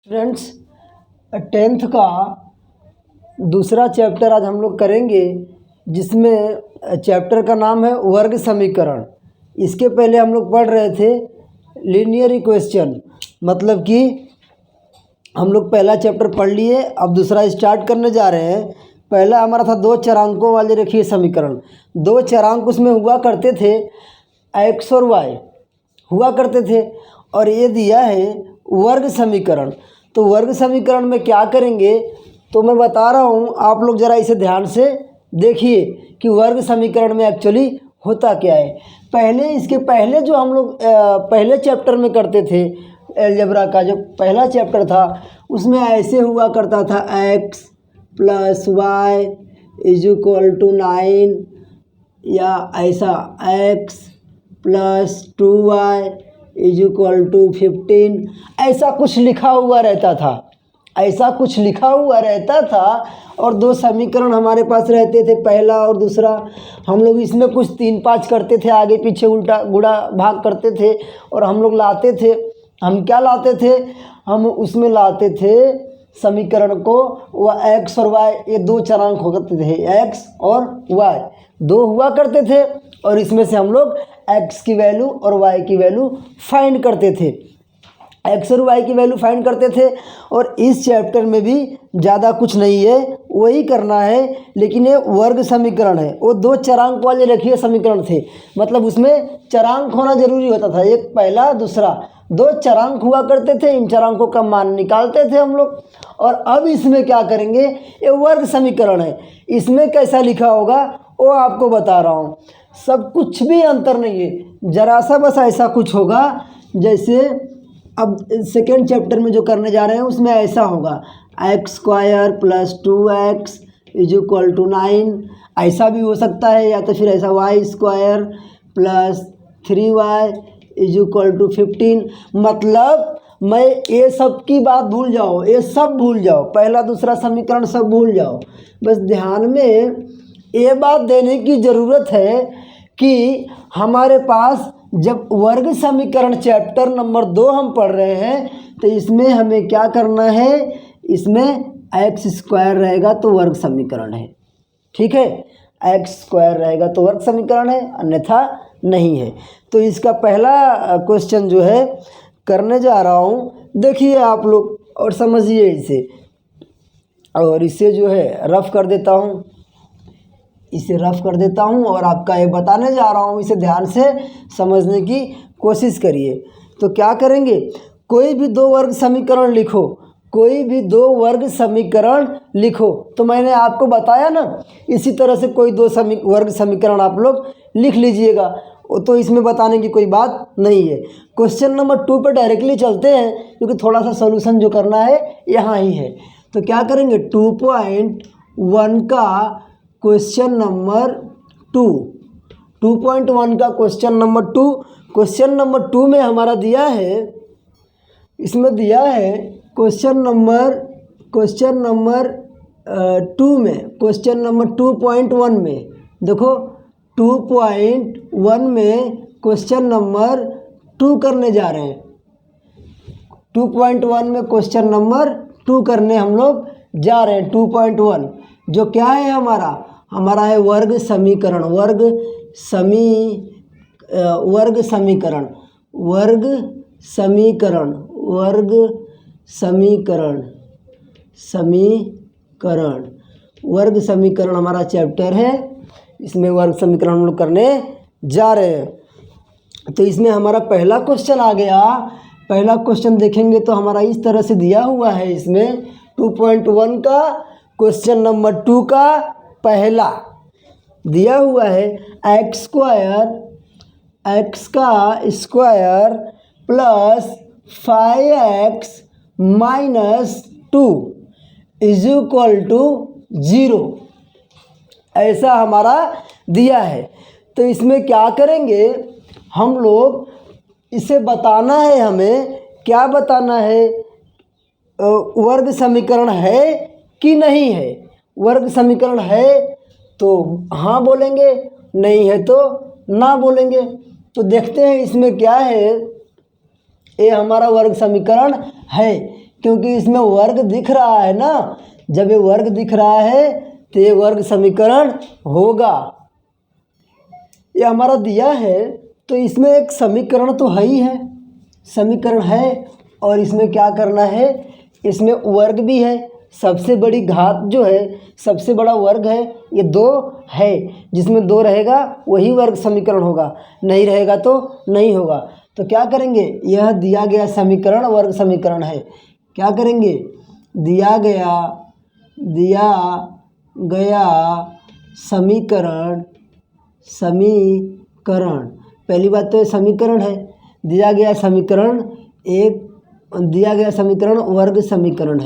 Students, tenth का दूसरा chapter आज हम लोग करेंगे, जिसमें चैप्टर का नाम है वर्ग समीकरण। इसके पहले हम लोग पढ़ रहे थे लीनियर इक्वेशन, मतलब कि हम लोग पहला चैप्टर पढ़ लिए। अब दूसरा स्टार्ट करने जा रहे हैं। पहला हमारा था दो चरांकों वाले रेखीय समीकरण। दो चरांक उसमें हुआ करते थे, एक्स और वाई हुआ करते थे, और ये दिया है वर्ग समीकरण। तो वर्ग समीकरण में क्या करेंगे, तो मैं बता रहा हूँ, आप लोग ज़रा इसे ध्यान से देखिए कि वर्ग समीकरण में एक्चुअली होता क्या है। इसके पहले जो हम लोग पहले चैप्टर में करते थे, अलजेब्रा का जो पहला चैप्टर था, उसमें ऐसे हुआ करता था x + y = 9, या ऐसा x + 2y = 15, ऐसा कुछ लिखा हुआ रहता था। और दो समीकरण हमारे पास रहते थे, पहला और दूसरा। हम लोग इसमें कुछ 3-5 करते थे, आगे पीछे उल्टा गुणा भाग करते थे, और हम लोग लाते थे, हम उसमें लाते थे समीकरण को, वह x और y, ये दो चरांक हो करते थे, x और y दो हुआ करते थे, और इसमें से हम लोग x की वैल्यू और y की वैल्यू फाइंड करते थे। x और y की वैल्यू फाइंड करते थे। और इस चैप्टर में भी ज़्यादा कुछ नहीं है, वही करना है, लेकिन ये वर्ग समीकरण है। वो दो चरांक वाले रेखीय समीकरण थे, मतलब उसमें चरांक होना जरूरी होता था, एक पहला दूसरा, दो चरांक हुआ करते थे। इन चरांकों का मान निकालते थे हम लोग। और अब इसमें क्या करेंगे, ये वर्ग समीकरण है, इसमें कैसा लिखा होगा वो आपको बता रहा हूँ। सब कुछ भी अंतर नहीं है, जरा सा बस ऐसा कुछ होगा, जैसे अब सेकेंड चैप्टर में जो करने जा रहे हैं उसमें ऐसा होगा, x² + 2x = 9, ऐसा भी हो सकता है, या तो फिर ऐसा y² + 3y = 15। मतलब मैं ये सब की बात भूल जाओ, ये सब भूल जाओ, पहला दूसरा समीकरण सब भूल जाओ। बस ध्यान में ये बात देने की ज़रूरत है कि हमारे पास जब वर्ग समीकरण चैप्टर नंबर 2 हम पढ़ रहे हैं, तो इसमें हमें क्या करना है, इसमें x² रहेगा तो वर्ग समीकरण है, ठीक है, x² रहेगा तो वर्ग समीकरण है, अन्यथा नहीं है। तो इसका पहला क्वेश्चन जो है करने जा रहा हूँ, देखिए आप लोग और समझिए इसे, और इसे जो है रफ कर देता हूँ, और आपका ये बताने जा रहा हूँ, इसे ध्यान से समझने की कोशिश करिए। तो क्या करेंगे, कोई भी दो वर्ग समीकरण लिखो, तो मैंने आपको बताया ना, इसी तरह से कोई दो वर्ग समीकरण आप लोग लिख लीजिएगा, तो इसमें बताने की कोई बात नहीं है। क्वेश्चन नंबर 2 पर डायरेक्टली चलते हैं, क्योंकि थोड़ा सा सॉल्यूशन जो करना है यहाँ ही है। तो क्या करेंगे, 2.1 का क्वेश्चन नंबर 2, 2.1 का क्वेश्चन नंबर 2। क्वेश्चन नंबर 2 में हमारा दिया है, इसमें दिया है क्वेश्चन नंबर 2 में, क्वेश्चन नंबर 2.1 में देखो, 2.1 में क्वेश्चन नंबर 2 करने जा रहे हैं। 2.1 में क्वेश्चन नंबर 2 करने हम लोग जा रहे हैं। 2.1 जो क्या है, हमारा है वर्ग समीकरण, वर्ग समीकरण हमारा चैप्टर है, इसमें वर्ग समीकरण हम लोग करने जा रहे हैं। तो इसमें हमारा पहला क्वेश्चन आ गया। पहला क्वेश्चन देखेंगे तो हमारा इस तरह से दिया हुआ है, इसमें 2.1 का क्वेश्चन नंबर 2 का पहला दिया हुआ है, x² + 5x - 2 = 0, ऐसा हमारा दिया है। तो इसमें क्या करेंगे हम लोग, इसे बताना है, हमें क्या बताना है, वर्ग समीकरण है कि नहीं है। वर्ग समीकरण है तो हाँ बोलेंगे, नहीं है तो ना बोलेंगे। तो देखते हैं इसमें क्या है, ये हमारा वर्ग समीकरण है। क्योंकि इसमें वर्ग दिख रहा है ना। जब ये वर्ग दिख रहा है तो ये वर्ग समीकरण होगा। ये हमारा दिया है तो इसमें एक समीकरण तो है ही है, समीकरण है। और इसमें क्या करना है, इसमें वर्ग भी है। सबसे बड़ी घात जो है, सबसे बड़ा वर्ग है, ये 2 है। जिसमें 2 रहेगा वही वर्ग समीकरण होगा, नहीं रहेगा तो नहीं होगा। तो क्या करेंगे, यह दिया गया समीकरण वर्ग समीकरण है। क्या करेंगे, दिया गया समीकरण पहली बात तो ये समीकरण है। दिया गया समीकरण वर्ग समीकरण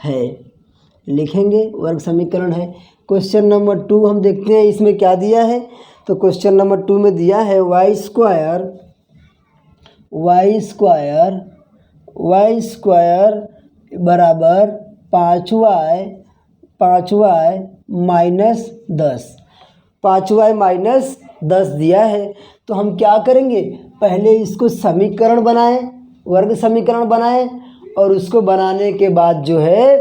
है। लिखेंगे वर्ग समीकरण है। क्वेश्चन नंबर 2 हम देखते हैं इसमें क्या दिया है। तो क्वेश्चन नंबर 2 में दिया है वाई स्क्वायर बराबर 5y माइनस 10। 5y माइनस 10 दिया है। तो हम क्या करेंगे, पहले इसको समीकरण बनाएं, वर्ग समीकरण बनाएं, और उसको बनाने के बाद जो है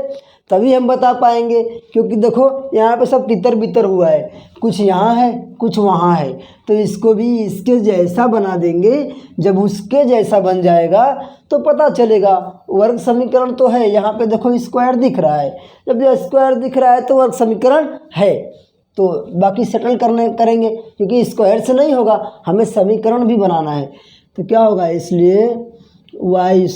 तभी हम बता पाएंगे। क्योंकि देखो यहाँ पे सब तितर बितर हुआ है, कुछ यहाँ है कुछ वहाँ है। तो इसको भी इसके जैसा बना देंगे। जब उसके जैसा बन जाएगा तो पता चलेगा। वर्ग समीकरण तो है, यहाँ पे देखो स्क्वायर दिख रहा है। जब ये स्क्वायर दिख रहा है तो वर्ग समीकरण है। तो बाकी सेटल करेंगे, क्योंकि स्क्वायर से नहीं होगा, हमें समीकरण भी बनाना है। तो क्या होगा, इसलिए वाई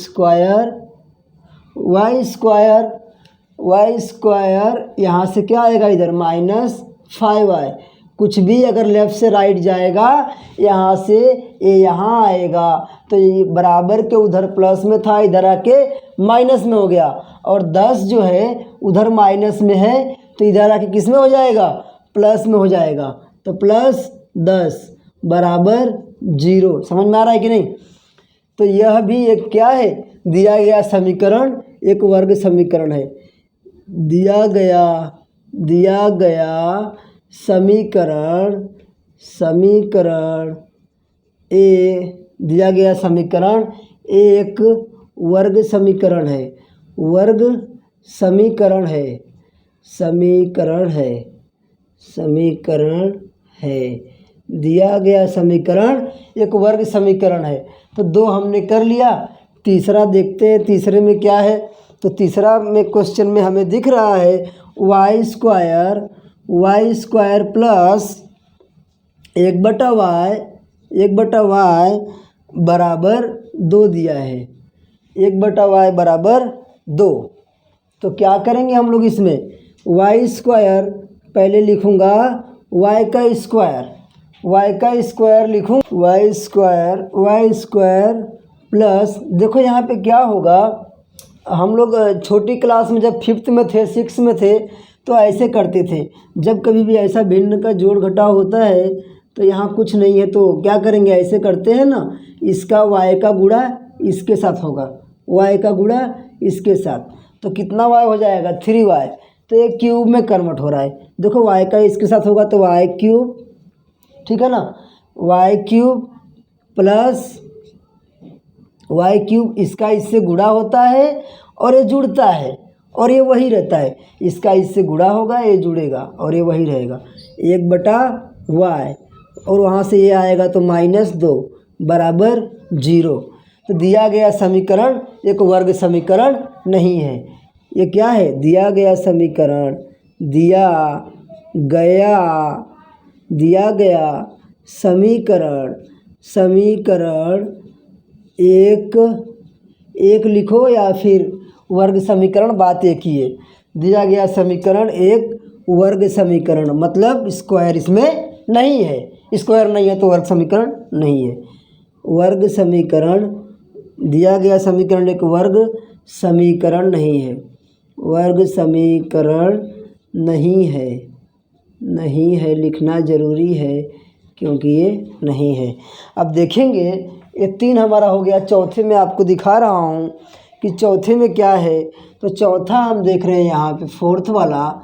स्क्वायर यहाँ से क्या आएगा, इधर माइनस 5y। कुछ भी अगर लेफ़्ट से राइट जाएगा यहाँ से ये यहाँ आएगा। तो ये बराबर के उधर प्लस में था, इधर आके माइनस में हो गया। और 10 जो है उधर माइनस में है तो इधर आके किस में हो जाएगा, प्लस में हो जाएगा। तो प्लस 10 बराबर 0। समझ में आ रहा है कि नहीं। तो यह भी एक क्या है, दिया गया समीकरण एक वर्ग समीकरण है। दिया गया समीकरण एक वर्ग समीकरण है। दिया गया समीकरण एक वर्ग समीकरण है। तो 2 हमने कर लिया। तीसरा देखते हैं, तीसरे में क्या है। तो तीसरा में क्वेश्चन में हमें दिख रहा है वाई स्क्वायर प्लस 1/y बराबर 2 दिया है। 1/y बराबर 2। तो क्या करेंगे हम लोग, इसमें वाई स्क्वायर पहले लिखूँगा वाई का स्क्वायर लिखूँ, वाई स्क्वायर प्लस, देखो यहाँ पे क्या होगा, हम लोग छोटी क्लास में जब 5th में थे 6 में थे तो ऐसे करते थे। जब कभी भी ऐसा भिन्न का जोड़ घटाव होता है तो यहाँ कुछ नहीं है तो क्या करेंगे, ऐसे करते हैं ना, इसका y का गुणा इसके साथ होगा, y का गुणा इसके साथ। तो कितना y हो जाएगा, 3y। तो ये क्यूब में कन्वर्ट हो रहा है। देखो y का इसके साथ होगा तो y क्यूब, ठीक है ना, y cube plus y cube, इसका इससे गुणा होता है और ये जुड़ता है और ये वही रहता है। इसका इससे गुणा होगा, ये जुड़ेगा और ये वही रहेगा, 1/y। और वहाँ से ये आएगा तो -2 बराबर 0। तो दिया गया समीकरण एक वर्ग समीकरण नहीं है। ये क्या है, दिया गया समीकरण एक लिखो या फिर वर्ग समीकरण, बात एक ही है। दिया गया समीकरण एक वर्ग समीकरण, मतलब स्क्वायर इसमें नहीं है। स्क्वायर नहीं है तो वर्ग समीकरण नहीं है। वर्ग समीकरण, दिया गया समीकरण एक वर्ग समीकरण नहीं है। वर्ग समीकरण नहीं है लिखना ज़रूरी है क्योंकि ये नहीं है। अब देखेंगे ये 3 हमारा हो गया। चौथे में आपको दिखा रहा हूँ कि चौथे में क्या है। तो चौथा हम देख रहे हैं यहाँ पे 4th वाला,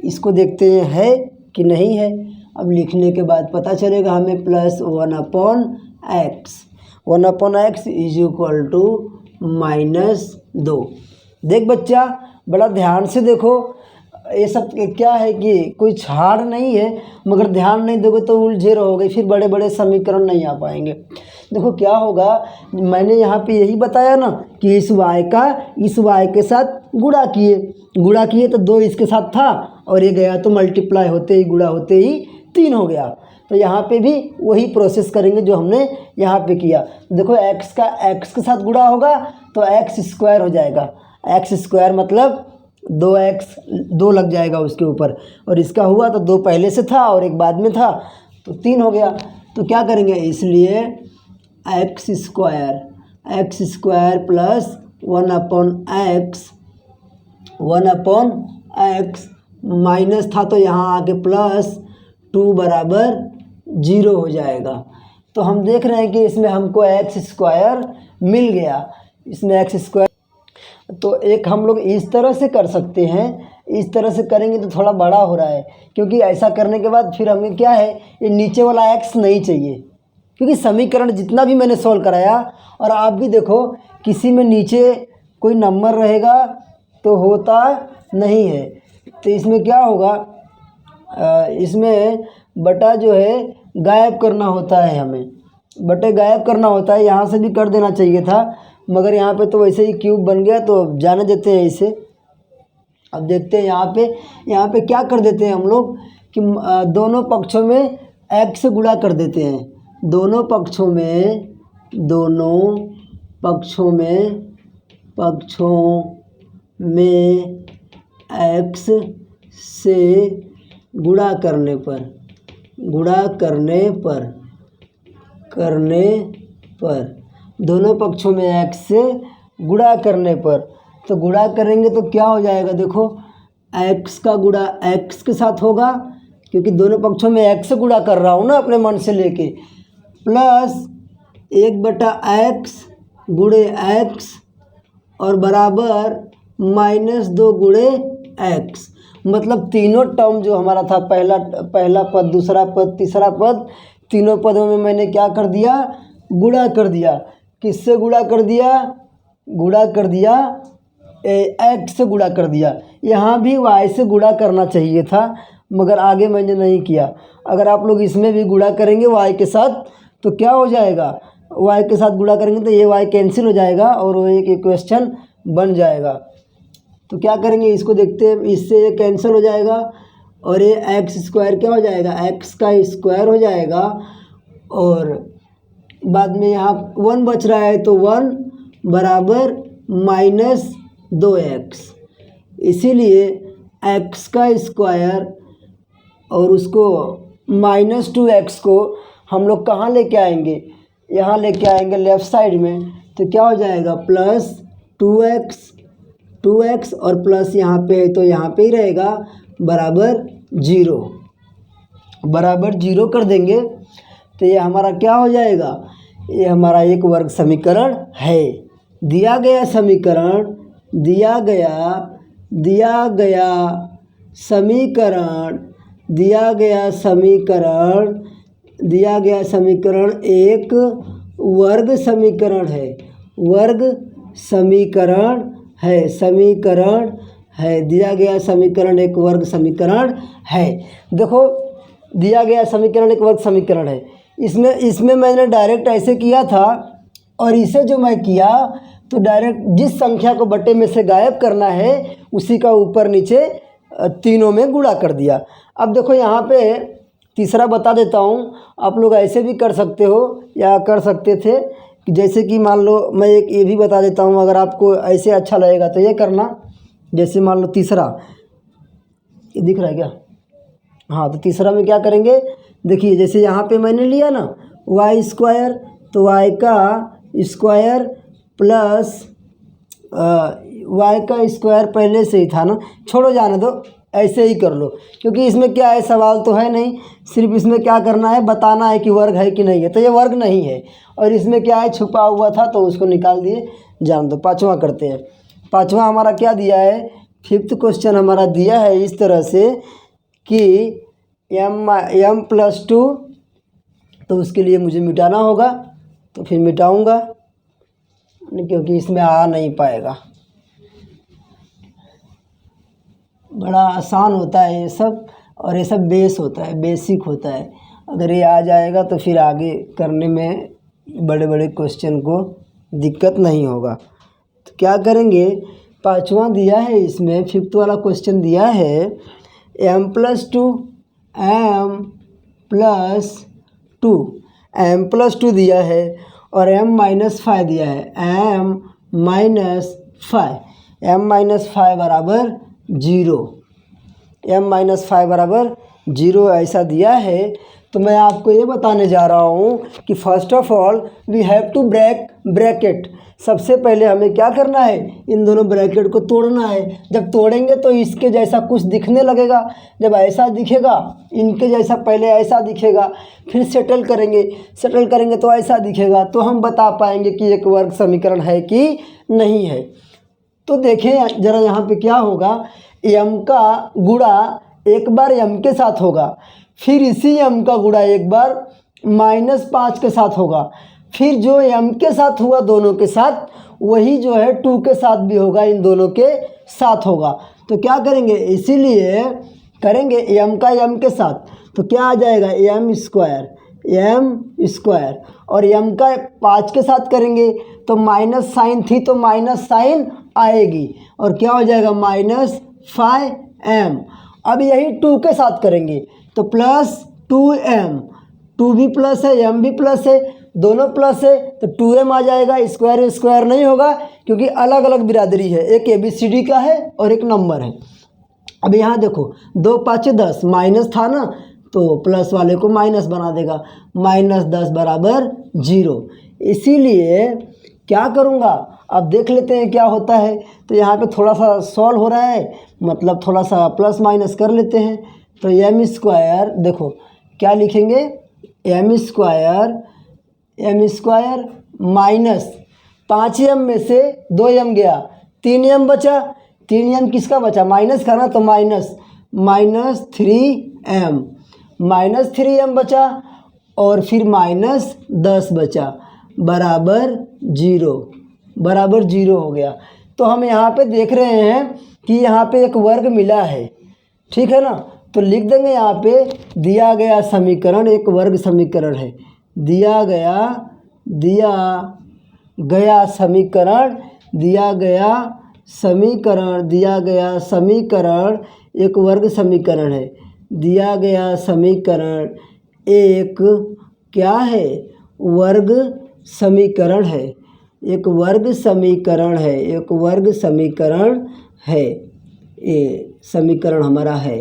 इसको देखते हैं है कि नहीं है। अब लिखने के बाद पता चलेगा हमें +1/x। 1/x is equal to -2। देख बच्चा बड़ा ध्यान से देखो, ये सब क्या है कि कोई छाड़ नहीं है, मगर ध्यान नहीं दोगे तो उलझे रहोगे, फिर बड़े बड़े समीकरण नहीं आ पाएंगे। देखो क्या होगा, मैंने यहाँ पे यही बताया ना कि इस y का इस y के साथ गुणा किए तो 2 इसके साथ था और ये गया तो मल्टीप्लाई होते ही गुणा होते ही 3 हो गया। तो यहाँ पे भी वही प्रोसेस करेंगे जो हमने यहाँ पे किया। देखो x का x के साथ गुणा होगा तो x² हो जाएगा, x² मतलब 2x 2 लग जाएगा उसके ऊपर, और इसका हुआ तो 2 पहले से था और एक बाद में था तो 3 हो गया। तो क्या करेंगे, इसलिए x² प्लस 1/x माइनस था तो यहाँ आके प्लस 2 बराबर 0 हो जाएगा। तो हम देख रहे हैं कि इसमें हमको x² मिल गया, इसमें x²। तो एक हम लोग इस तरह से कर सकते हैं, इस तरह से करेंगे तो थोड़ा बड़ा हो रहा है, क्योंकि ऐसा करने के बाद फिर हमें क्या है, ये नीचे वाला x नहीं चाहिए, क्योंकि समीकरण जितना भी मैंने सॉल्व कराया और आप भी देखो किसी में नीचे कोई नंबर रहेगा तो होता नहीं है। तो इसमें क्या होगा, इसमें बटा जो है गायब करना होता है, हमें बटे गायब करना होता है। यहाँ से भी कर देना चाहिए था, मगर यहाँ पे तो वैसे ही क्यूब बन गया तो जाने देते हैं इसे। अब देखते हैं यहाँ पे क्या कर देते हैं हम लोग कि दोनों पक्षों में x से गुणा कर देते हैं, दोनों पक्षों में x से गुणा करने पर दोनों पक्षों में x से गुणा करने पर, तो गुणा करेंगे तो क्या हो जाएगा, देखो x का गुणा x के साथ होगा, क्योंकि दोनों पक्षों में x से गुणा कर रहा हूँ ना अपने मन से लेके, प्लस 1/x गुणे x और बराबर -2 गुणे x। मतलब तीनों टर्म जो हमारा था, पहला पद, दूसरा पद, तीसरा पद, तीनों पदों में मैंने क्या कर दिया, गुणा कर दिया। किससे गुणा कर दिया, x से गुणा कर दिया। यहाँ भी y से गुणा करना चाहिए था, मगर आगे मैंने नहीं किया। अगर आप लोग इसमें भी गुणा करेंगे y के साथ तो क्या हो जाएगा, y के साथ गुणा करेंगे तो ये y कैंसिल हो जाएगा और वो एक इक्वेशन बन जाएगा। तो क्या करेंगे, इसको देखते हैं, इससे ये कैंसिल हो जाएगा और ये x² क्या हो जाएगा, x का स्क्वायर हो जाएगा, और बाद में यहाँ 1 बच रहा है तो 1 बराबर -2x। इसीलिए x का स्क्वायर और उसको -2x को हम लोग कहाँ लेके आएंगे, यहाँ लेके आएंगे लेफ़्ट साइड में, तो क्या हो जाएगा प्लस 2x और प्लस यहाँ पे तो यहाँ पे ही रहेगा बराबर 0 कर देंगे। तो ये हमारा क्या हो जाएगा, ये हमारा एक वर्ग समीकरण है। दिया गया समीकरण एक वर्ग समीकरण है, दिया गया समीकरण एक वर्ग समीकरण है। देखो दिया गया समीकरण एक वर्ग समीकरण है, इसमें मैंने डायरेक्ट ऐसे किया था, और इसे जो मैं किया तो डायरेक्ट जिस संख्या को बटे में से गायब करना है उसी का ऊपर नीचे तीनों में गुणा कर दिया। अब देखो यहाँ पे तीसरा बता देता हूँ, आप लोग ऐसे भी कर सकते हो या कर सकते थे, जैसे कि मान लो मैं एक ये भी बता देता हूँ, अगर आपको ऐसे अच्छा लगेगा तो ये करना। जैसे मान लो तीसरा, ये दिख रहा है क्या, हाँ, तो तीसरा में क्या करेंगे, देखिए जैसे यहाँ पे मैंने लिया ना y², तो y का स्क्वायर प्लस y का स्क्वायर पहले से ही था ना, छोड़ो जाने दो, ऐसे ही कर लो, क्योंकि इसमें क्या है, सवाल तो है नहीं, सिर्फ इसमें क्या करना है, बताना है कि वर्ग है कि नहीं है। तो ये वर्ग नहीं है, और इसमें क्या है, छुपा हुआ था तो उसको निकाल दिए, जान दो। पाँचवा करते हैं। पाँचवा हमारा क्या दिया है, 5th क्वेश्चन हमारा दिया है इस तरह से कि m+2, तो उसके लिए मुझे मिटाना होगा, तो फिर मिटाऊंगा क्योंकि इसमें आ नहीं पाएगा। बड़ा आसान होता है ये सब, और ये सब बेस होता है, बेसिक होता है। अगर ये आ जाएगा तो फिर आगे करने में बड़े बड़े क्वेश्चन को दिक्कत नहीं होगा। तो क्या करेंगे, पाँचवा दिया है इसमें, फिफ्थ वाला क्वेश्चन दिया है m+2 m+2 दिया है और m-5 दिया है, m-5 बराबर 0, m-5 बराबर 0 ऐसा दिया है। तो मैं आपको ये बताने जा रहा हूँ कि first of all we have to break bracket. सबसे पहले हमें क्या करना है, इन दोनों ब्रैकेट को तोड़ना है। जब तोड़ेंगे तो इसके जैसा कुछ दिखने लगेगा, जब ऐसा दिखेगा, इनके जैसा पहले ऐसा दिखेगा, फिर सेटल करेंगे तो ऐसा दिखेगा, तो हम बता पाएंगे कि एक वर्ग समीकरण है कि नहीं है। तो देखें ज़रा यहाँ पे क्या होगा, m का गुणा एक बार m के साथ होगा, फिर इसी m का गुणा एक बार -5 के साथ होगा, फिर जो m के साथ हुआ दोनों के साथ, वही जो है 2 के साथ भी होगा, इन दोनों के साथ होगा। तो क्या करेंगे, इसीलिए करेंगे m का m के साथ, तो क्या आ जाएगा m² और m का 5 के साथ करेंगे तो माइनस साइन थी तो माइनस साइन आएगी और क्या हो जाएगा -5m। अब यही 2 के साथ करेंगे तो +2m, 2 भी प्लस है m भी प्लस है, दोनों प्लस है तो 2m आ जाएगा। स्क्वायर नहीं होगा क्योंकि अलग अलग बिरादरी है, एक ABCD का है और एक नंबर है। अब यहाँ देखो 2 5 10, माइनस था ना तो प्लस वाले को माइनस बना देगा, -10 बराबर 0। इसीलिए क्या करूँगा, अब देख लेते हैं क्या होता है। तो यहाँ पे थोड़ा सा सॉल्व हो रहा है, मतलब थोड़ा सा प्लस माइनस कर लेते हैं। तो m², देखो क्या लिखेंगे, m² माइनस 5m में से 2m गया, 3m बचा, 3m किसका बचा, माइनस का ना, तो -3m बचा और फिर -10 बचा बराबर 0 हो गया। तो हम यहाँ पे देख रहे हैं कि यहाँ पे एक वर्ग मिला है, ठीक है ना। तो लिख देंगे यहाँ पे दिया गया समीकरण एक वर्ग समीकरण है, दिया गया समीकरण एक वर्ग समीकरण है, दिया गया समीकरण एक क्या है, वर्ग समीकरण है, एक वर्ग समीकरण है। ये समीकरण हमारा है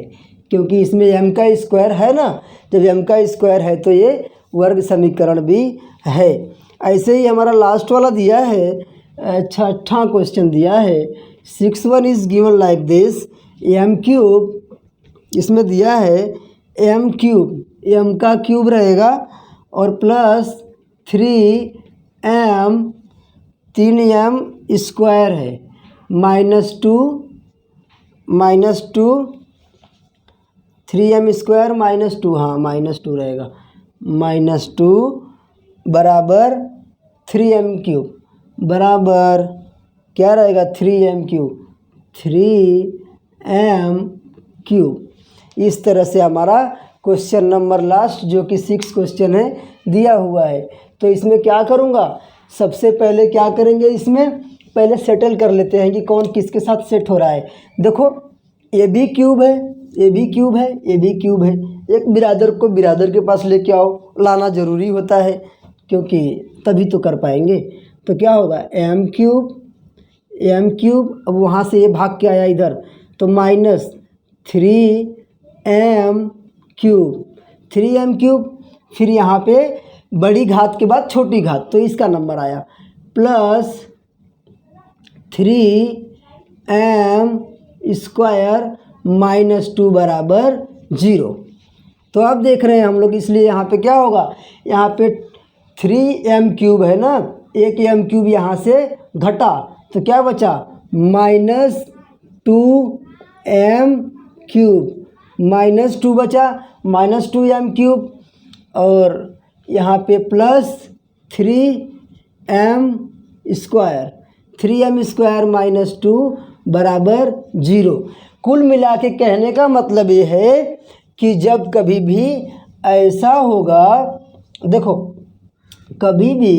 क्योंकि इसमें m का स्क्वायर है ना, जब m का स्क्वायर है तो ये वर्ग समीकरण भी है। ऐसे ही हमारा लास्ट वाला दिया है, छठा क्वेश्चन दिया है, 6 is given like this, m³, इसमें दिया है m³ m का क्यूब रहेगा और प्लस 3m 3m² है, -2 3m² -2, हाँ -2 रहेगा, -2 बराबर 3m³ बराबर क्या रहेगा 3m³। इस तरह से हमारा क्वेश्चन नंबर लास्ट जो कि 6 क्वेश्चन है दिया हुआ है। तो इसमें क्या करूँगा, सबसे पहले क्या करेंगे, इसमें पहले सेटल कर लेते हैं कि कौन किसके साथ सेट हो रहा है। देखो ये भी क्यूब है, ये भी क्यूब है, ये भी क्यूब है। एक बिरादर को बिरादर के पास लेके आओ, लाना ज़रूरी होता है क्योंकि तभी तो कर पाएंगे। तो क्या होगा m³, अब वहाँ से ये भाग के आया इधर तो -3m³, फिर यहाँ पे बड़ी घात के बाद छोटी घात तो इसका नंबर आया प्लस 3m² -2 बराबर 0। तो अब देख रहे हैं हम लोग, इसलिए यहाँ पे क्या होगा, यहाँ पे 3m³ है ना, एक m³ यहाँ से घटा तो क्या बचा -2m³ -2 बचा, -2m³ और यहाँ पे प्लस 3m², 3m² माइनस 2 बराबर 0। कुल मिला के कहने का मतलब ये है कि जब कभी भी ऐसा होगा, देखो कभी भी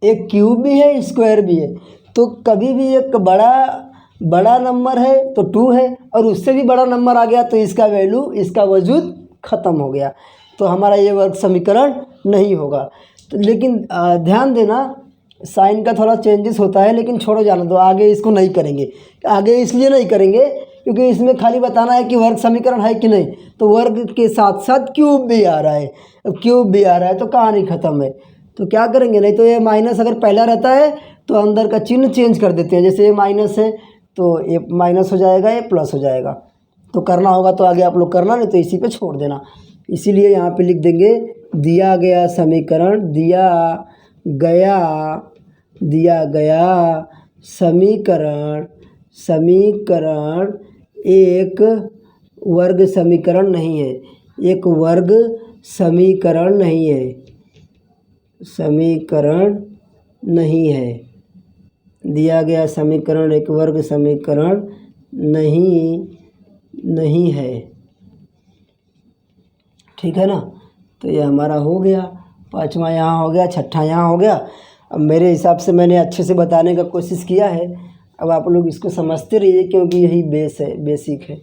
एक क्यूब भी है स्क्वायर भी है, तो कभी भी एक बड़ा नंबर है तो 2 है, और उससे भी बड़ा नंबर आ गया तो इसका वैल्यू, इसका वजूद ख़त्म हो गया, तो हमारा ये वर्ग समीकरण नहीं होगा। तो लेकिन ध्यान देना, साइन का थोड़ा चेंजेस होता है, लेकिन छोड़ो जाने दो, आगे इसको नहीं करेंगे। आगे इसलिए नहीं करेंगे क्योंकि इसमें खाली बताना है कि वर्ग समीकरण है कि नहीं, तो वर्ग के साथ साथ क्यूब भी आ रहा है। अब क्यूब भी आ रहा है तो कहानी ख़त्म है। तो क्या करेंगे, नहीं तो ये माइनस अगर पहला रहता है तो अंदर का चिन्ह चेंज कर देते हैं, जैसे ये माइनस है तो ये माइनस हो जाएगा, ये प्लस हो जाएगा। तो करना होगा तो आगे आप लोग करना, नहीं तो इसी पे छोड़ देना। इसीलिए यहाँ पे लिख देंगे दिया गया समीकरण, दिया गया समीकरण एक वर्ग समीकरण नहीं है, एक वर्ग समीकरण नहीं है, दिया गया समीकरण एक वर्ग समीकरण नहीं है। ठीक है ना। तो ये हमारा हो गया, पाँचवा यहाँ हो गया, छठा यहाँ हो गया। अब मेरे हिसाब से मैंने अच्छे से बताने का कोशिश किया है, अब आप लोग इसको समझते रहिए क्योंकि यही बेस है, बेसिक है।